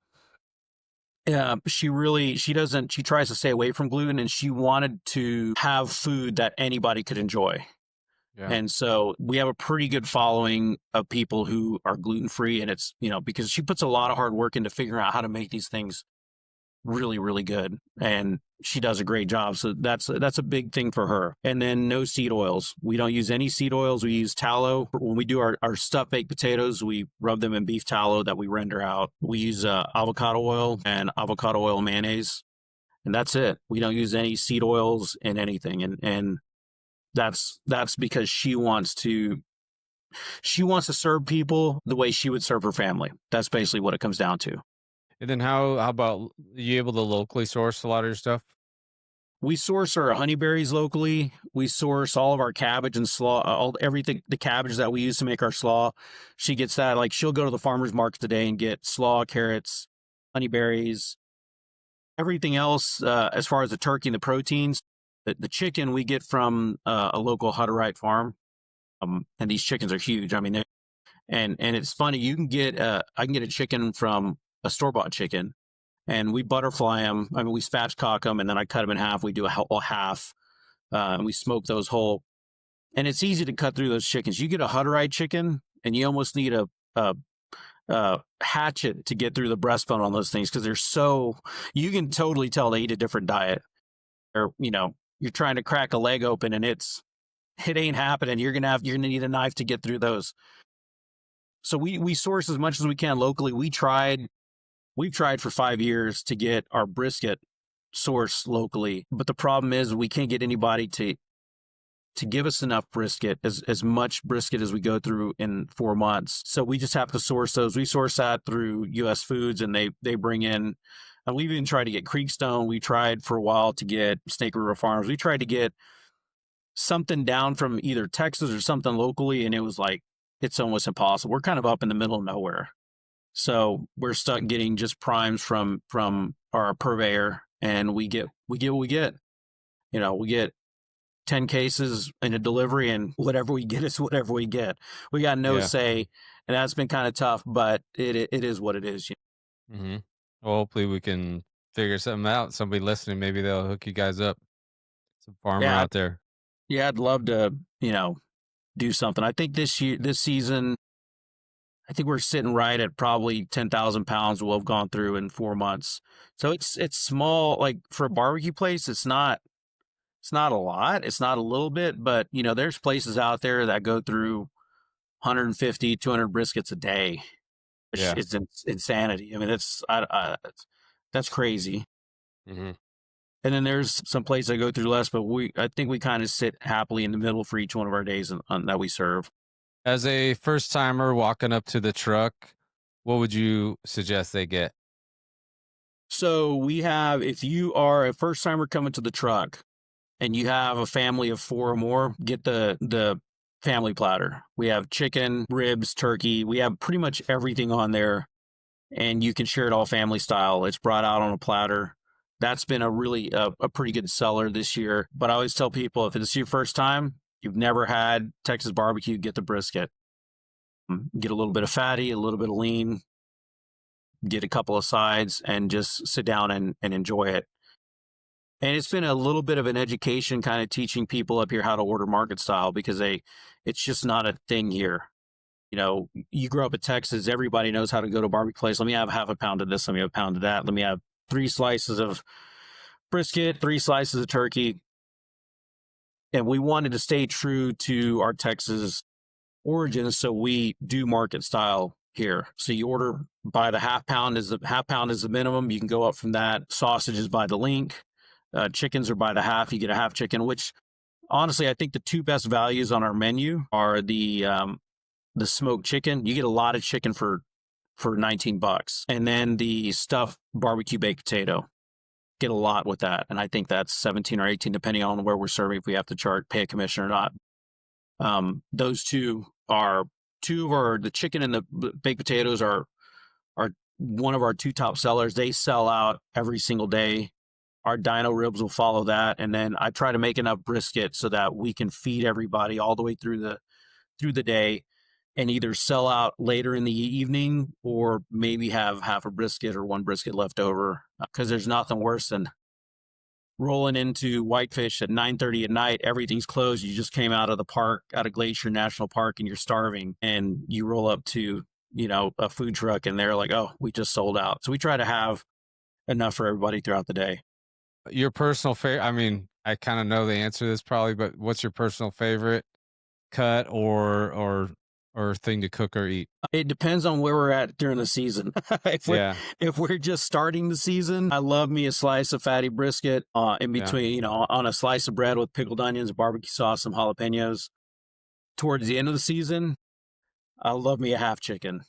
she tries to stay away from gluten, and she wanted to have food that anybody could enjoy. Yeah. And so we have a pretty good following of people who are gluten-free, and it's, because she puts a lot of hard work into figuring out how to make these things really, really good. And she does a great job. So that's a big thing for her. And then no seed oils. We don't use any seed oils. We use tallow. When we do our stuffed baked potatoes, we rub them in beef tallow that we render out. We use avocado oil and avocado oil mayonnaise. And that's it. We don't use any seed oils in anything. And that's because she wants to serve people the way she would serve her family. That's basically what it comes down to. And then how about, are you able to locally source a lot of your stuff? We source our honeyberries locally. We source all of our cabbage and slaw, everything, the cabbage that we use to make our slaw. She gets that. Like, she'll go to the farmer's market today and get slaw, carrots, honeyberries, everything else. As far as the turkey and the proteins, the chicken we get from a local Hutterite farm. And these chickens are huge. I mean, and it's funny. I can get a chicken from a store-bought chicken, and we butterfly them. I mean, we spatchcock them, and then I cut them in half. We do a half, and we smoke those whole. And it's easy to cut through those chickens. You get a Hutterite chicken, and you almost need a hatchet to get through the breastbone on those things, because they're so. You can totally tell they eat a different diet. Or you're trying to crack a leg open, and it ain't happening. You're gonna need a knife to get through those. So we source as much as we can locally. We've tried for 5 years to get our brisket sourced locally, but the problem is we can't get anybody to give us enough brisket, as much brisket as we go through in 4 months. So we just have to source those. We source that through U.S. Foods, and they bring in. And we've even tried to get Creekstone. We tried for a while to get Snake River Farms. We tried to get something down from either Texas or something locally, and it was like, it's almost impossible. We're kind of up in the middle of nowhere. So we're stuck getting just primes from our purveyor, and we get what we get. We get 10 cases in a delivery, and whatever we get is whatever we get. We got no say, and that's been kind of tough, but it is what it is. Mm-hmm. Well, hopefully we can figure something out. Somebody listening, maybe they'll hook you guys up. Some farmer out there. Yeah, I'd love to, do something. I think this season, I think we're sitting right at probably 10,000 pounds we'll have gone through in 4 months. So it's small. Like, for a barbecue place, it's not a lot. It's not a little bit, but there's places out there that go through 150, 200 briskets a day. Yeah. It's insanity. I mean, that's crazy. Mm-hmm. And then there's some places that go through less, but I think we kind of sit happily in the middle for each one of our days that we serve. As a first timer walking up to the truck, what would you suggest they get? So we have, if you are a first timer coming to the truck and you have a family of 4 or more, get the family platter. We have chicken, ribs, turkey. We have pretty much everything on there, and you can share it all family style. It's brought out on a platter. That's been a really a pretty good seller this year. But I always tell people, if it's your first time, you've never had Texas barbecue, get the brisket. Get a little bit of fatty, a little bit of lean, get a couple of sides, and just sit down and enjoy it. And it's been a little bit of an education, kind of teaching people up here how to order market style, because it's just not a thing here. You know, you grow up in Texas, everybody knows how to go to a barbecue place. Let me have half a pound of this. Let me have a pound of that. Let me have 3 slices of brisket, 3 slices of turkey. And we wanted to stay true to our Texas origins, so we do market style here. So you order by the half pound is the minimum. You can go up from that. Sausages by the link. Chickens are by the half. You get a half chicken, which honestly, I think the 2 best values on our menu are the smoked chicken. You get a lot of chicken for $19, and then the stuffed barbecue baked potato. Get a lot with that, and I think that's 17 or 18, depending on where we're serving. If we have to pay a commission or not. Those two are the chicken and the baked potatoes are one of our 2 top sellers. They sell out every single day. Our dino ribs will follow that, and then I try to make enough brisket so that we can feed everybody all the way through the day, and either sell out later in the evening or maybe have half a brisket or 1 brisket left over, because there's nothing worse than rolling into Whitefish at 9:30 at night. Everything's closed. You just came out of the park, out of Glacier National Park, and you're starving, and you roll up to, a food truck, and they're like, oh, we just sold out. So we try to have enough for everybody throughout the day. Your personal favorite, I mean, I kind of know the answer to this probably, but what's your personal favorite cut or thing to cook or eat? It depends on where we're at during the season. If we're just starting the season, I love me a slice of fatty brisket in between, on a slice of bread with pickled onions, barbecue sauce, some jalapenos. Towards the end of the season, I love me a half chicken.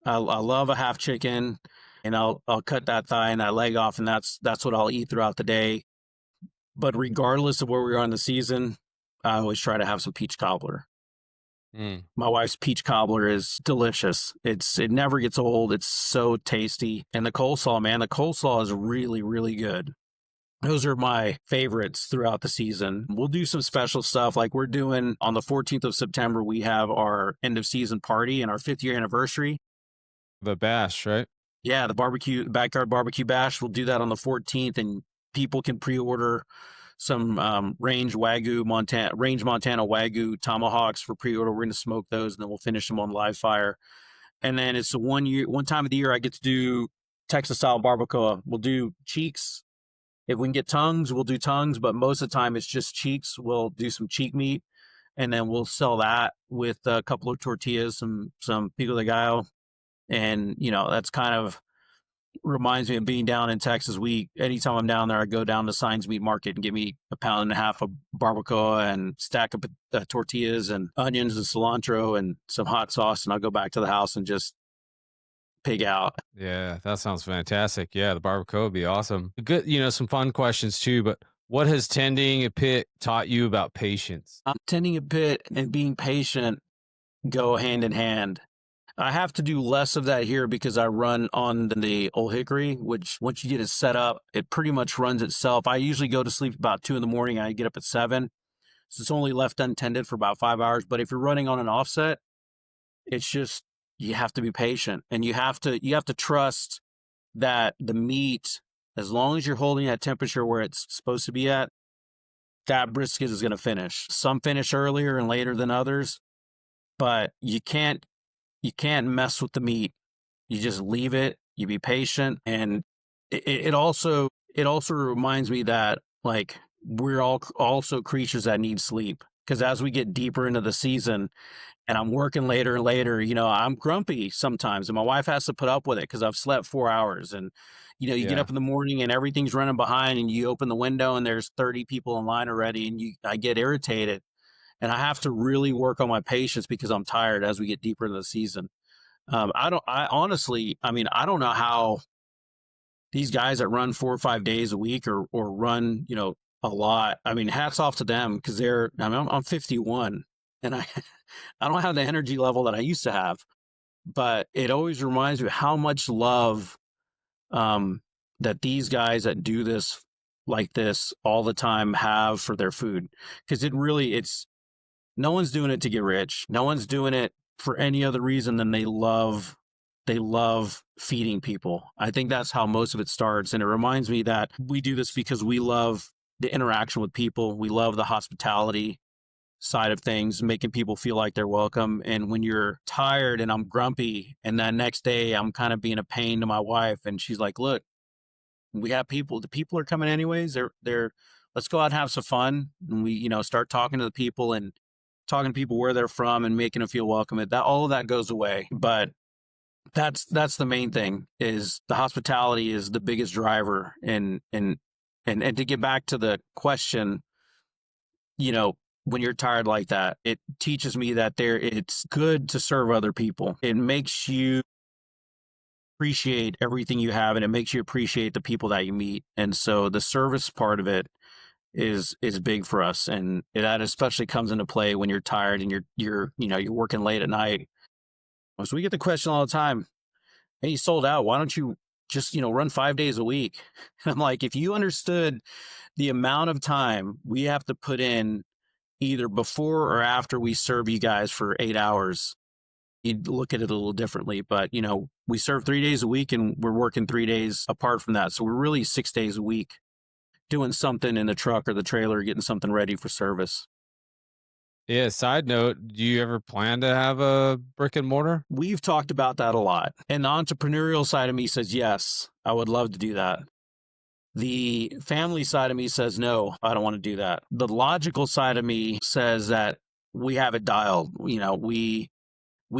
I love a half chicken, and I'll cut that thigh and that leg off, and that's what I'll eat throughout the day. But regardless of where we are in the season, I always try to have some peach cobbler. My wife's peach cobbler is delicious. It never gets old. It's so tasty. And the coleslaw, man, the coleslaw is really, really good. Those are my favorites throughout the season. We'll do some special stuff like we're doing on the 14th of September. We have our end of season party and our 5th year anniversary. The bash, right? Yeah, the backyard barbecue bash. We'll do that on the 14th, and people can pre-order some range Montana Wagyu tomahawks for pre-order. We're going to smoke those, and then we'll finish them on live fire. And then it's the one time of the year I get to do Texas style barbacoa. We'll do cheeks. If we can get tongues, we'll do tongues, but most of the time it's just cheeks. We'll do some cheek meat, and then we'll sell that with a couple of tortillas, some pico de gallo. And, that's kind of reminds me of being down in Texas. Anytime I'm down there, I go down to Signs Meat Market and get me a pound and a half of barbacoa and stack of tortillas and onions and cilantro and some hot sauce, and I'll go back to the house and just pig out. Yeah, that sounds fantastic. Yeah, the barbacoa would be awesome. Good, some fun questions too, but what has tending a pit taught you about patience? Tending a pit and being patient go hand in hand. I have to do less of that here because I run on the Old Hickory, which once you get it set up, it pretty much runs itself. I usually go to sleep about 2 a.m. and I get up at 7. So it's only left untended for about 5 hours. But if you're running on an offset, it's just, you have to be patient, and you have to trust that the meat, as long as you're holding that temperature where it's supposed to be at, that brisket is going to finish. Some finish earlier and later than others, but you can't mess with the meat. You just leave it. You be patient. And it also reminds me that, like, we're all also creatures that need sleep. Because as we get deeper into the season and I'm working later and later, I'm grumpy sometimes, and my wife has to put up with it because I've slept 4 hours. And, you get up in the morning and everything's running behind, and you open the window and there's 30 people in line already, and I get irritated. And I have to really work on my patience because I'm tired as we get deeper into the season. I don't know how these guys that run 4 or 5 days a week or run, a lot. I mean, hats off to them, because I'm 51 and I don't have the energy level that I used to have, but it always reminds me how much love that these guys that do this like this all the time have for their food. Because it's no one's doing it to get rich. No one's doing it for any other reason than they love feeding people. I think that's how most of it starts. And it reminds me that we do this because we love the interaction with people. We love the hospitality side of things, making people feel like they're welcome. And when you're tired and I'm grumpy, and then next day I'm kind of being a pain to my wife, and she's like, look, we have people, the people are coming anyways. They're, let's go out and have some fun. And we, start talking to the people and talking to people where they're from and making them feel welcome. That all of that goes away. But that's the main thing, is the hospitality is the biggest driver. And to get back to the question, when you're tired like that, it teaches me that it's good to serve other people. It makes you appreciate everything you have, and it makes you appreciate the people that you meet. And so the service part of it is big for us, and that especially comes into play when you're tired and you're working late at night. So we get the question all the time, hey, you sold out, why don't you just run 5 days a week? And I'm like, if you understood the amount of time we have to put in either before or after we serve you guys for 8 hours, you'd look at it a little differently. But we serve 3 days a week, and we're working 3 days apart from that, so we're really 6 days a week doing something in the truck or the trailer, getting something ready for service. Yeah. Side note, do you ever plan to have a brick and mortar? We've talked about that a lot. And the entrepreneurial side of me says, yes, I would love to do that. The family side of me says, no, I don't want to do that. The logical side of me says that we have it dialed. We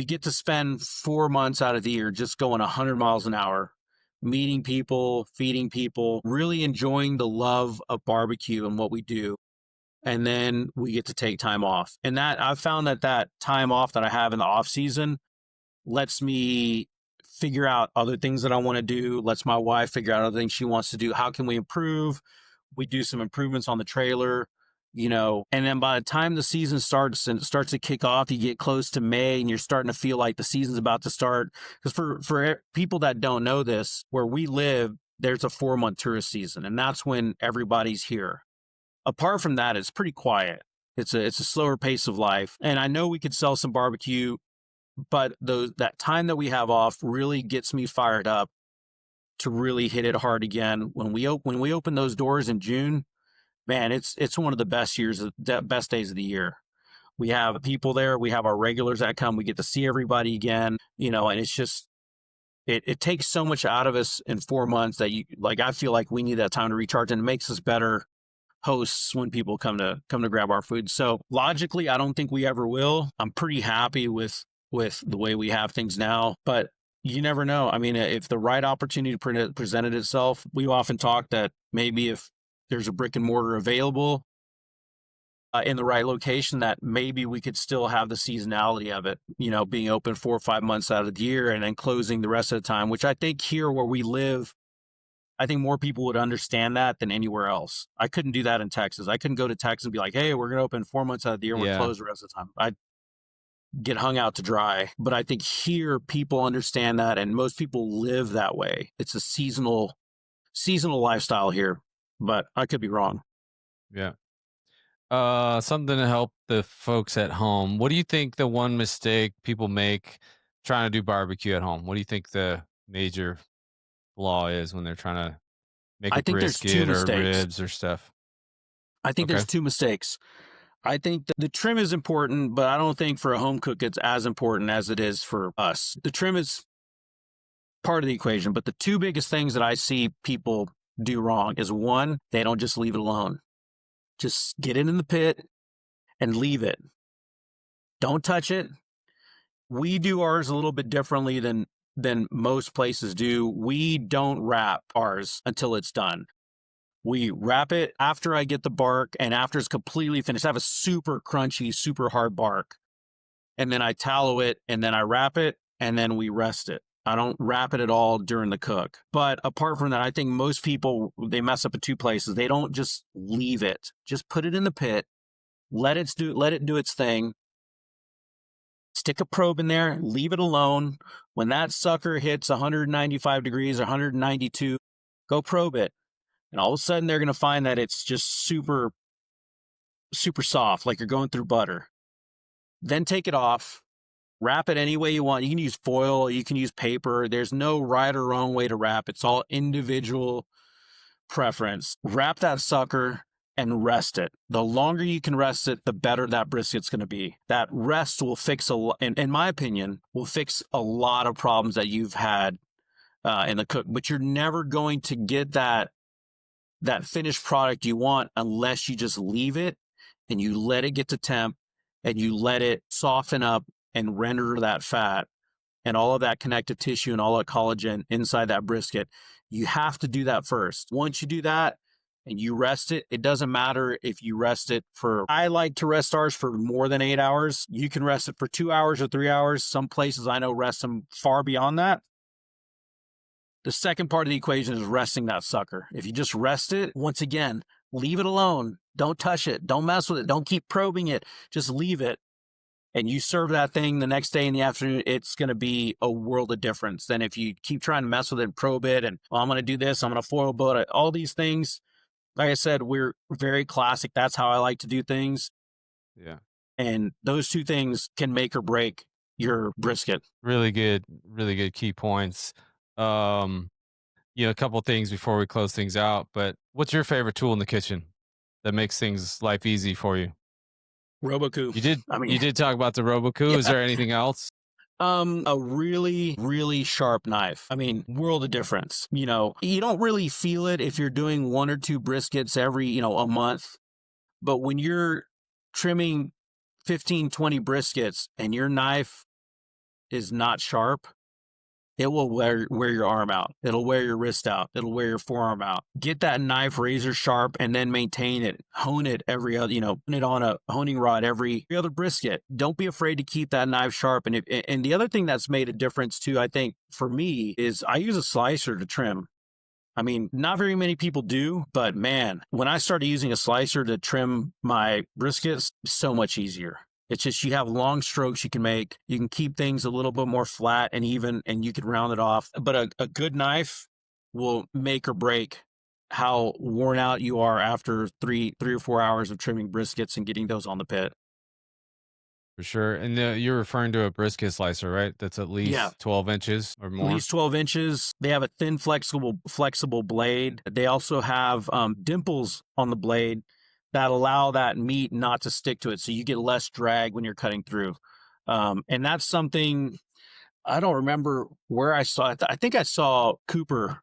get to spend 4 months out of the year just going 100 miles an hour, meeting people, feeding people, really enjoying the love of barbecue and what we do. And then we get to take time off. And that I've found that time off that I have in the off season lets me figure out other things that I want to do, lets my wife figure out other things she wants to do. How can we improve? We do some improvements on the trailer, and then by the time the season starts and it starts to kick off, you get close to May and you're starting to feel like the season's about to start. Because for people that don't know this, where we live, there's a 4-month tourist season, and that's when everybody's here. Apart from that, it's pretty quiet. It's a slower pace of life. And I know we could sell some barbecue, but that time that we have off really gets me fired up to really hit it hard again. When we open those doors in June, man, it's one of the best days of the year. We have people there. We have our regulars that come. We get to see everybody again, and it's just, it takes so much out of us in 4 months that I feel like we need that time to recharge, and it makes us better hosts when people come to grab our food. So logically, I don't think we ever will. I'm pretty happy with the way we have things now, but you never know. I mean, if the right opportunity presented itself, we often talk that maybe if there's a brick and mortar available in the right location, that maybe we could still have the seasonality of it, being open 4 or 5 months out of the year and then closing the rest of the time, which I think here where we live, I think more people would understand that than anywhere else. I couldn't do that in Texas. I couldn't go to Texas and be like, hey, we're going to open 4 months out of the year and we're closed the rest of the time. I'd get hung out to dry. But I think here people understand that, and most people live that way. It's a seasonal lifestyle here, but I could be wrong. Yeah. Something to help the folks at home. What do you think the one mistake people make trying to do barbecue at home? What do you think the major flaw is when they're trying to make I a think there's two brisket or mistakes. ribs or stuff? I think there's two mistakes. I think the trim is important, but I don't think for a home cook it's as important as it is for us. The trim is part of the equation, but the two biggest things that I see people do wrong is, one, they don't just leave it alone. Just get it in the pit and leave it. Don't touch it. We do ours a little bit differently than most places do. We don't wrap ours until it's done. We wrap it after I get the bark and after it's completely finished. I have a super crunchy, super hard bark. And then I tallow it and then I wrap it and then we rest it. I don't wrap it at all during the cook. But apart from that, I think most people, they mess up in two places. They don't just leave it. Just put it in the pit. Let it do its thing. Stick a probe in there, leave it alone. When that sucker hits 195 degrees or 192, Go probe it. And all of a sudden they're going to find that it's just super, super soft, like you're going through butter. Then take it off, wrap it any way you want. You can use foil, you can use paper. There's no right or wrong way to wrap. It's all individual preference. Wrap that sucker and rest it. The longer you can rest it, the better that brisket's going to be. That rest will fix in my opinion, will fix a lot of problems that you've had in the cook. But you're never going to get that finished product you want unless you just leave it and you let it get to temp and you let it soften up and render that fat and all of that connective tissue and all that collagen inside that brisket. You have to do that first. Once you do that and you rest it, it doesn't matter if you rest it for, I like to rest ours for more than 8 hours. You can rest it for 2 hours or 3 hours. Some places I know rest them far beyond that. The second part of the equation is resting that sucker. If you just rest it, once again, leave it alone. Don't touch it. Don't mess with it. Don't keep probing it. Just leave it. And you serve that thing the next day in the afternoon, it's going to be a world of difference than if you keep trying to mess with it and probe it. And I'm going to do this. I'm going to foil boat it. All these things, like I said, we're very classic. That's how I like to do things. Yeah. And those two things can make or break your brisket. Really good key points. A couple things before we close things out, but what's your favorite tool in the kitchen that makes life easy for you? Robocoup. You did talk about the Robocoup. Yeah. Is there anything else? A really, really sharp knife. World of difference. You don't really feel it if you're doing 1 or 2 briskets every, a month. But when you're trimming 15, 20 briskets and your knife is not sharp, it will wear your arm out. It'll wear your wrist out. It'll wear your forearm out. Get that knife razor sharp and then maintain it. Hone it every other, put it on a honing rod every other brisket. Don't be afraid to keep that knife sharp. And the other thing that's made a difference too, I think, for me, is I use a slicer to trim. Not very many people do, but man, when I started using a slicer to trim my briskets, so much easier. It's just you have long strokes you can make. You can keep things a little bit more flat and even, and you can round it off. But a good knife will make or break how worn out you are after 3 or 4 hours of trimming briskets and getting those on the pit. For sure. And you're referring to a brisket slicer, right? That's at least 12 inches or more. At least 12 inches. They have a thin, flexible blade. They also have dimples on the blade that allow that meat not to stick to it. So you get less drag when you're cutting through. And that's something, I don't remember where I saw it. I think I saw Cooper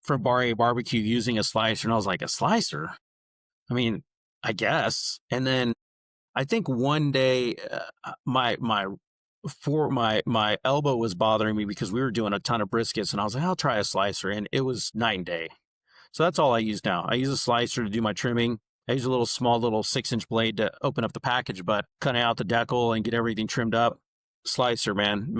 from Bar A Barbecue using a slicer, and I was like, a slicer? I guess. And then I think one day my elbow was bothering me because we were doing a ton of briskets, and I was like, I'll try a slicer. And it was night and day. So that's all I use now. I use a slicer to do my trimming. I use a small 6-inch blade to open up the package, but cutting out the decal and get everything trimmed up. Slicer, man,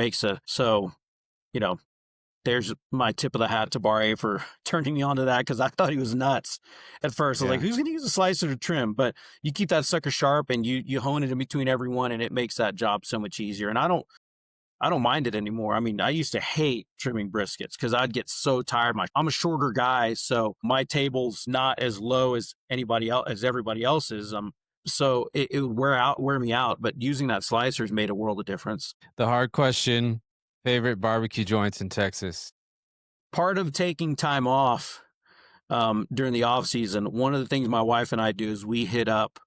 there's my tip of the hat to Bar A for turning me on to that, because I thought he was nuts at first. I was like, who's going to use a slicer to trim? But you keep that sucker sharp and you hone it in between every one, and it makes that job so much easier. And I don't mind it anymore. I used to hate trimming briskets because I'd get so tired. I'm a shorter guy, so my table's not as low as everybody else's. So it would wear me out. But using that slicer has made a world of difference. The hard question: favorite barbecue joints in Texas? Part of taking time off during the off season, one of the things my wife and I do is we hit up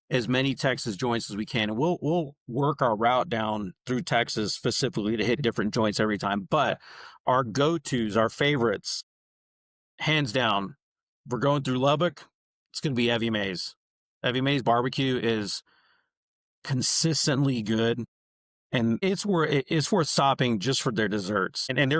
as many Texas joints as we can. And we'll work our route down through Texas specifically to hit different joints every time. But our go-tos, our favorites, hands down, if we're going through Lubbock, it's going to be Evie Mae's. Evie Mae's barbecue is consistently good. And it's worth stopping just for their desserts. And they're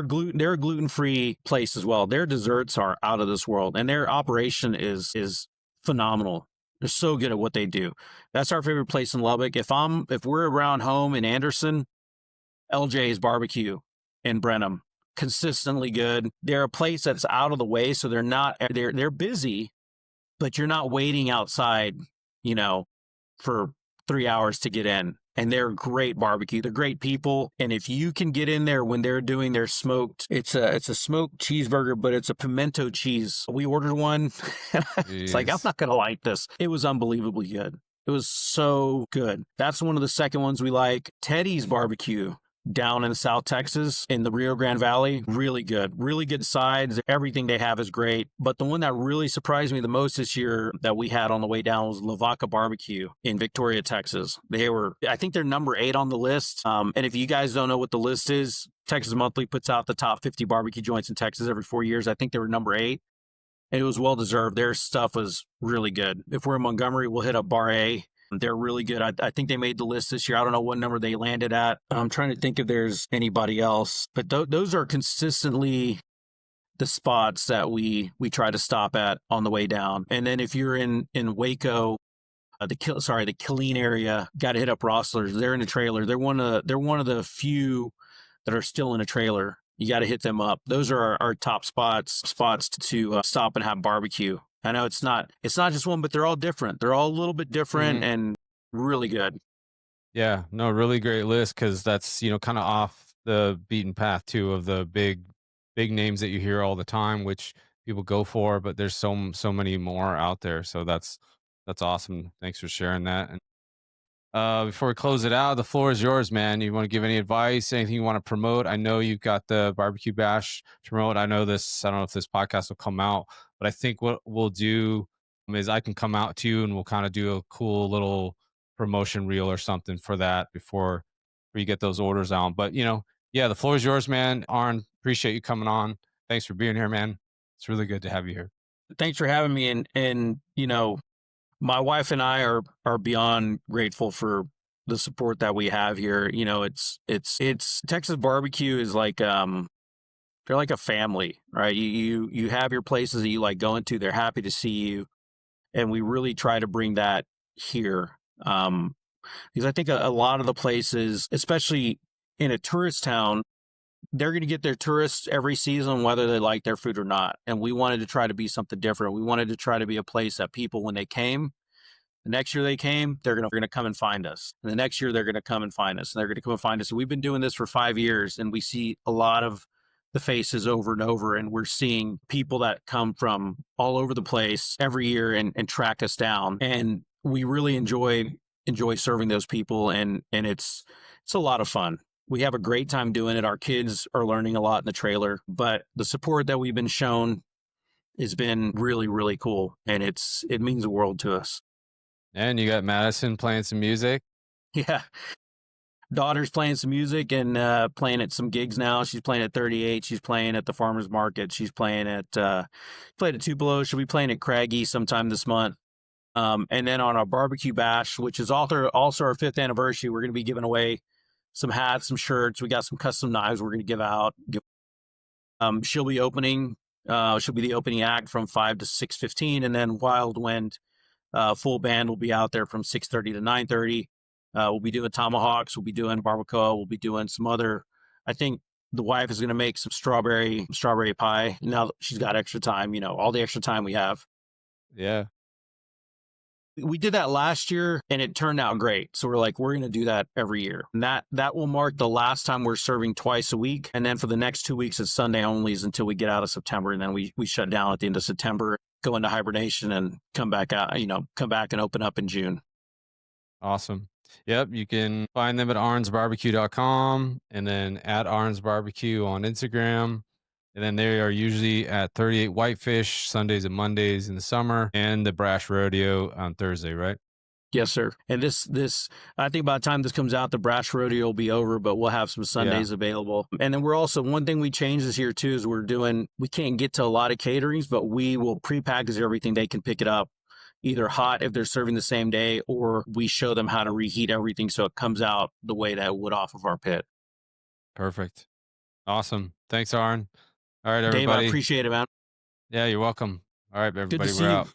a gluten-free place as well. Their desserts are out of this world. And their operation is phenomenal. They're so good at what they do. That's our favorite place in Lubbock. If we're around home in Anderson, LJ's Barbecue in Brenham, consistently good. They're a place that's out of the way, so they're busy, but you're not waiting outside, for 3 hours to get in. And they're great barbecue. They're great people. And if you can get in there when they're doing their smoked, it's a smoked cheeseburger, but it's a pimento cheese. We ordered one. It's like, I'm Jeez. not going to like this. It was unbelievably good. It was so good. That's one of the second ones we like. Teddy's Barbecue down in South Texas in the Rio Grande Valley. Really good. Really good sides. Everything they have is great. But the one that really surprised me the most this year that we had on the way down was Lavaca Barbecue in Victoria, Texas. I think they're number 8 on the list. And if you guys don't know what the list is, Texas Monthly puts out the top 50 barbecue joints in Texas every 4 years. I think they were number 8. And it was well deserved. Their stuff was really good. If we're in Montgomery, we'll hit up Bar A. They're really good. I think they made the list this year. I don't know what number they landed at. I'm trying to think if there's anybody else, but those are consistently the spots that we try to stop at on the way down. And then if you're in Waco, the Killeen area, got to hit up Rossler's. They're in a trailer. They're one of the few that are still in a trailer. You got to hit them up. Those are our top spots to stop and have barbecue. I know it's not just one, but they're all different. They're all a little bit different and really good. Yeah, no, really great list, because that's, kind of off the beaten path too of the big names that you hear all the time, which people go for, but there's so many more out there. So that's awesome. Thanks for sharing that. And before we close it out, the floor is yours, man. You want to give any advice, anything you want to promote? I know you've got the barbecue bash to promote. I don't know if this podcast will come out, but I think what we'll do is I can come out to you and we'll kind of do a cool little promotion reel or something for that before you get those orders out. But yeah, the floor is yours, man. Arn, appreciate you coming on. Thanks for being here, man. It's really good to have you here. Thanks for having me. And my wife and I are beyond grateful for the support that we have here. It's Texas barbecue is like they're like a family, right? You have your places that you like going to. They're happy to see you, and we really try to bring that here. Because I think a lot of the places, especially in a tourist town, they're going to get their tourists every season, whether they like their food or not. And we wanted to try to be something different. We wanted to try to be a place that people, when they came, the next year they came, they're going to come and find us. And the next year they're going to come and find us. And they're going to come and find us. And we've been doing this for 5 years, and we see a lot of the faces over and over. And we're seeing people that come from all over the place every year and track us down. And we really enjoy serving those people. And it's a lot of fun. We have a great time doing it. Our kids are learning a lot in the trailer, but the support that we've been shown has been really, really cool. And it means the world to us. And you got Madison playing some music. Yeah. Daughter's playing some music and playing at some gigs now. She's playing at 38. She's playing at the farmer's market. She's playing at played at Tupelo. She'll be playing at Craggy sometime this month. And then on our barbecue bash, which is also our 5th anniversary, we're going to be giving away some hats, some shirts. We got some custom knives we're going to give out. She'll be opening. She'll be the opening act from 5 to 6:15, and then Wild Wind full band will be out there from 6:30 to 9:30. We'll be doing tomahawks. We'll be doing barbacoa. We'll be doing some other. I think the wife is going to make some strawberry pie. Now that she's got extra time, all the extra time we have. Yeah. We did that last year and it turned out great. So we're going to do that every year. And that will mark the last time we're serving twice a week. And then for the next 2 weeks, it's Sunday onlys until we get out of September. And then we shut down at the end of September, go into hibernation and come back out, come back and open up in June. Awesome. Yep. You can find them at arnsbarbecue.com and then at arnsbarbecue on Instagram. And then they are usually at 38 Whitefish Sundays and Mondays in the summer, and the Brash Rodeo on Thursday, right? Yes, sir. And this, I think by the time this comes out, the Brash Rodeo will be over, but we'll have some Sundays available. And then we're also, one thing we changed this year too, is we can't get to a lot of caterings, but we will pre-package everything. They can pick it up either hot if they're serving the same day, or we show them how to reheat everything so it comes out the way that it would off of our pit. Perfect. Awesome. Thanks, Arn. All right, everybody. Dave, I appreciate it, man. Yeah, you're welcome. All right, everybody, Good to see we're you. out.